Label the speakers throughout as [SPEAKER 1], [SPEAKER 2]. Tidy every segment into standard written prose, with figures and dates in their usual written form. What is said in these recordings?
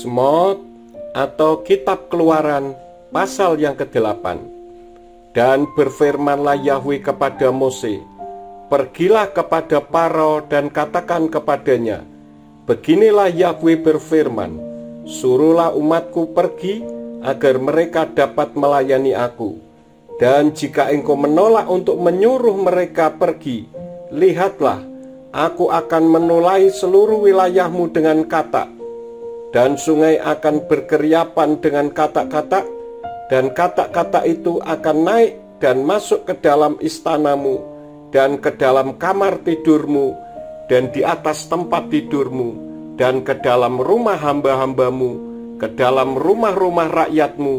[SPEAKER 1] Semot atau Kitab Keluaran pasal yang ke-8. Dan berfirmanlah Yahweh kepada Mose, "Pergilah kepada Faro dan katakan kepadanya, beginilah Yahweh berfirman, suruhlah umatku pergi agar mereka dapat melayani aku. Dan jika engkau menolak untuk menyuruh mereka pergi, lihatlah, aku akan menulai seluruh wilayahmu dengan katak, dan sungai akan berkeriapan dengan katak-katak, dan katak-katak itu akan naik dan masuk ke dalam istanamu, dan ke dalam kamar tidurmu, dan di atas tempat tidurmu, dan ke dalam rumah hamba-hambamu, ke dalam rumah-rumah rakyatmu,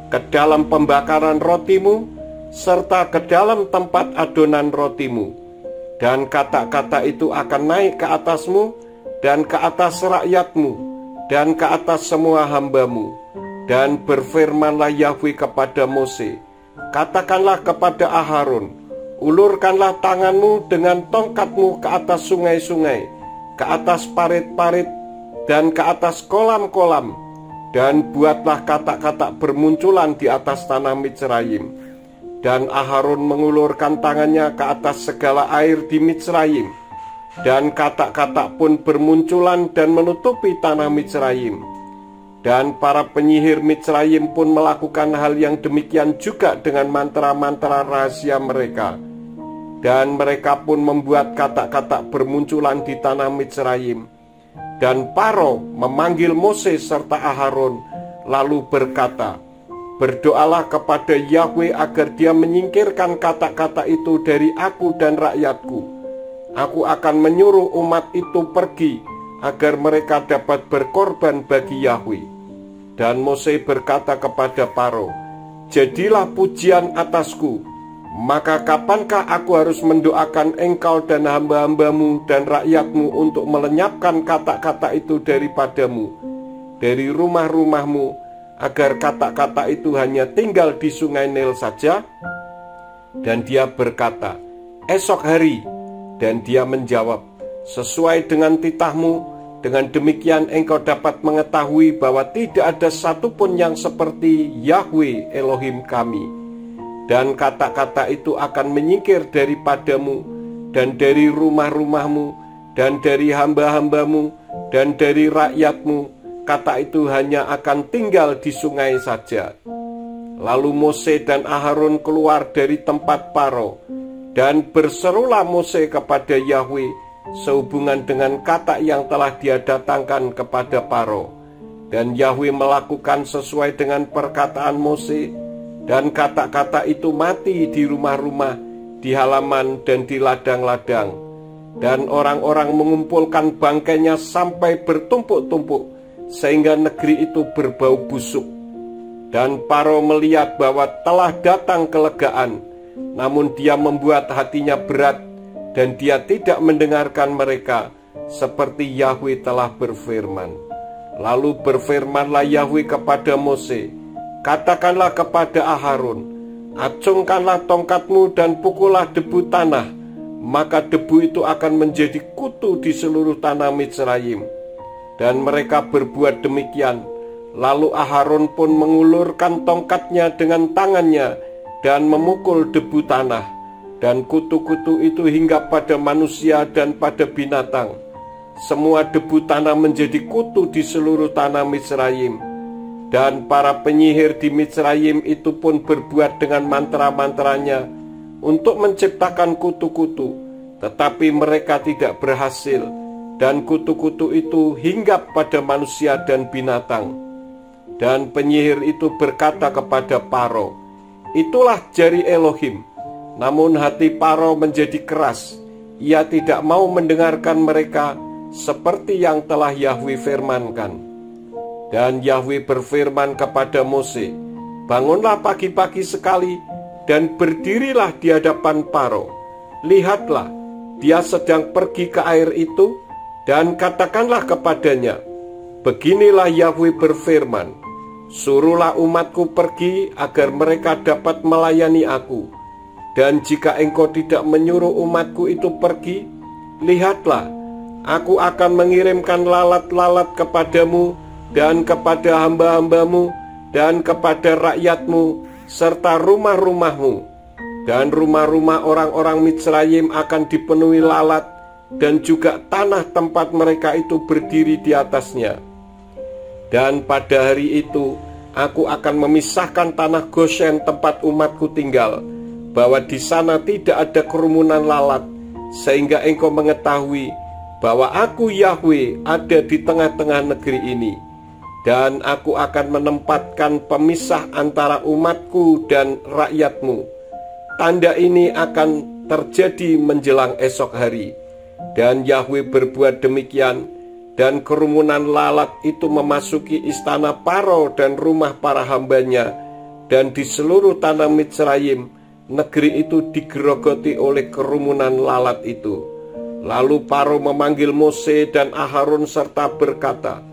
[SPEAKER 1] ke dalam pembakaran rotimu, serta ke dalam tempat adonan rotimu. Dan katak-katak itu akan naik ke atasmu, dan ke atas rakyatmu, dan ke atas semua hambamu." Dan berfirmanlah Yahweh kepada Mose, "Katakanlah kepada Aharon, ulurkanlah tanganmu dengan tongkatmu ke atas sungai-sungai, ke atas parit-parit, dan ke atas kolam-kolam, dan buatlah katak-katak bermunculan di atas tanah Mitsraim." Dan Aharon mengulurkan tangannya ke atas segala air di Mitsraim, dan katak-katak pun bermunculan dan menutupi tanah Mitsraim. Dan para penyihir Mitsraim pun melakukan hal yang demikian juga dengan mantra-mantra rahasia mereka. Dan mereka pun membuat katak-katak bermunculan di tanah Mitsraim. Dan Faro memanggil Mose serta Aharon, lalu berkata, "Berdoalah kepada Yahweh agar dia menyingkirkan katak-katak itu dari aku dan rakyatku. Aku akan menyuruh umat itu pergi, agar mereka dapat berkorban bagi Yahweh." Dan Mose berkata kepada Faro, "Jadilah pujian atasku, maka kapankah aku harus mendoakan engkau dan hamba-hambamu dan rakyatmu untuk melenyapkan katak-katak itu daripadamu, dari rumah-rumahmu, agar katak-katak itu hanya tinggal di sungai Nil saja?" Dan dia berkata, "Esok hari." Dan dia menjawab, "Sesuai dengan titahmu, dengan demikian engkau dapat mengetahui bahwa tidak ada satupun yang seperti Yahweh Elohim kami. Dan kata-kata itu akan menyingkir daripadamu, dan dari rumah-rumahmu, dan dari hamba-hambamu, dan dari rakyatmu. Kata itu hanya akan tinggal di sungai saja." Lalu Mose dan Aharon keluar dari tempat Faro, dan berserulah Mose kepada Yahweh sehubungan dengan katak yang telah dia datangkan kepada Faro. Dan Yahweh melakukan sesuai dengan perkataan Mose, dan katak-katak itu mati di rumah-rumah, di halaman, dan di ladang-ladang. Dan orang-orang mengumpulkan bangkainya sampai bertumpuk-tumpuk, sehingga negeri itu berbau busuk. Dan Faro melihat bahwa telah datang kelegaan, namun dia membuat hatinya berat, dan dia tidak mendengarkan mereka, seperti Yahweh telah berfirman. Lalu berfirmanlah Yahweh kepada Mose, "Katakanlah kepada Aharon, acungkanlah tongkatmu dan pukullah debu tanah, maka debu itu akan menjadi kutu di seluruh tanah Mitsraim." Dan mereka berbuat demikian. Lalu Aharon pun mengulurkan tongkatnya dengan tangannya dan memukul debu tanah, dan kutu-kutu itu hinggap pada manusia dan pada binatang. Semua debu tanah menjadi kutu di seluruh tanah Mitsraim. Dan para penyihir di Mitsraim itu pun berbuat dengan mantra-mantranya untuk menciptakan kutu-kutu, tetapi mereka tidak berhasil, dan kutu-kutu itu hinggap pada manusia dan binatang. Dan penyihir itu berkata kepada Faro, "Itulah jari Elohim." Namun hati Faro menjadi keras, ia tidak mau mendengarkan mereka, seperti yang telah Yahweh firmankan. Dan Yahweh berfirman kepada Mose, "Bangunlah pagi-pagi sekali, dan berdirilah di hadapan Faro. Lihatlah, dia sedang pergi ke air itu, dan katakanlah kepadanya, beginilah Yahweh berfirman, suruhlah umatku pergi agar mereka dapat melayani aku. Dan jika engkau tidak menyuruh umatku itu pergi, lihatlah, aku akan mengirimkan lalat-lalat kepadamu dan kepada hamba-hambamu, dan kepada rakyatmu, serta rumah-rumahmu. Dan rumah-rumah orang-orang Mitsraim akan dipenuhi lalat, dan juga tanah tempat mereka itu berdiri di atasnya. Dan pada hari itu, aku akan memisahkan tanah Goshen tempat umatku tinggal, bahwa di sana tidak ada kerumunan lalat, sehingga engkau mengetahui bahwa aku Yahwe ada di tengah-tengah negeri ini. Dan aku akan menempatkan pemisah antara umatku dan rakyatmu. Tanda ini akan terjadi menjelang esok hari. Dan Yahwe berbuat demikian, dan kerumunan lalat itu memasuki istana Paro dan rumah para hambanya, dan di seluruh tanah Mitsraim, negeri itu digerogoti oleh kerumunan lalat itu. Lalu Paro memanggil Mose dan Aharon serta berkata,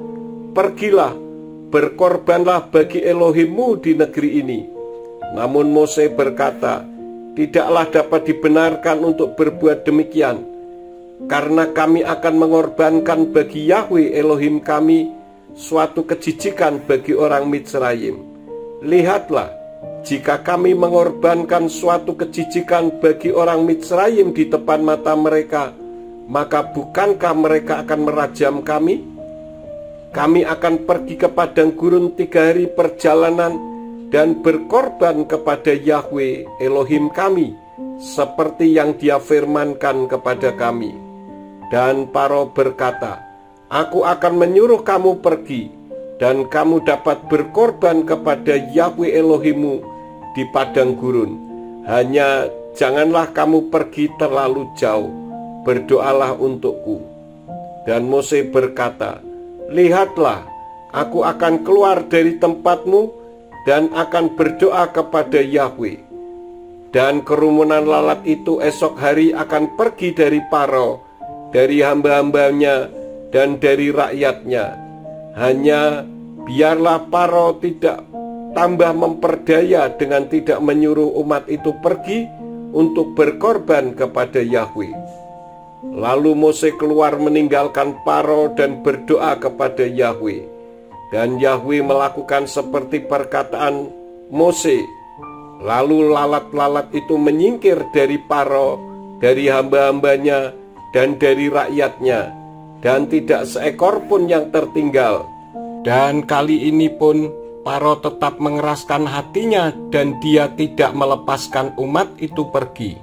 [SPEAKER 1] "Pergilah, berkorbanlah bagi Elohimmu di negeri ini." Namun Mose berkata, "Tidaklah dapat dibenarkan untuk berbuat demikian, karena kami akan mengorbankan bagi Yahwe Elohim kami suatu kejijikan bagi orang Mitsraim. Lihatlah, jika kami mengorbankan suatu kejijikan bagi orang Mitsraim di depan mata mereka, maka bukankah mereka akan merajam kami? Kami akan pergi ke padang gurun 3 hari perjalanan dan berkorban kepada Yahwe Elohim kami, seperti yang Dia firmankan kepada kami." Dan Paro berkata, "Aku akan menyuruh kamu pergi, dan kamu dapat berkorban kepada Yahwe Elohimmu di padang gurun. Hanya janganlah kamu pergi terlalu jauh, berdoalah untukku." Dan Mose berkata, "Lihatlah, aku akan keluar dari tempatmu dan akan berdoa kepada Yahwe." Dan kerumunan lalat itu esok hari akan pergi dari Paro, dari hamba-hambanya, dan dari rakyatnya. Hanya biarlah Paro tidak tambah memperdaya dengan tidak menyuruh umat itu pergi untuk berkorban kepada Yahwe. Lalu Mose keluar meninggalkan Paro dan berdoa kepada Yahwe. Dan Yahwe melakukan seperti perkataan Mose. Lalu lalat-lalat itu menyingkir dari Paro, dari hamba-hambanya, dan dari rakyatnya, dan tidak seekor pun yang tertinggal. Dan kali ini pun Paro tetap mengeraskan hatinya, dan dia tidak melepaskan umat itu pergi.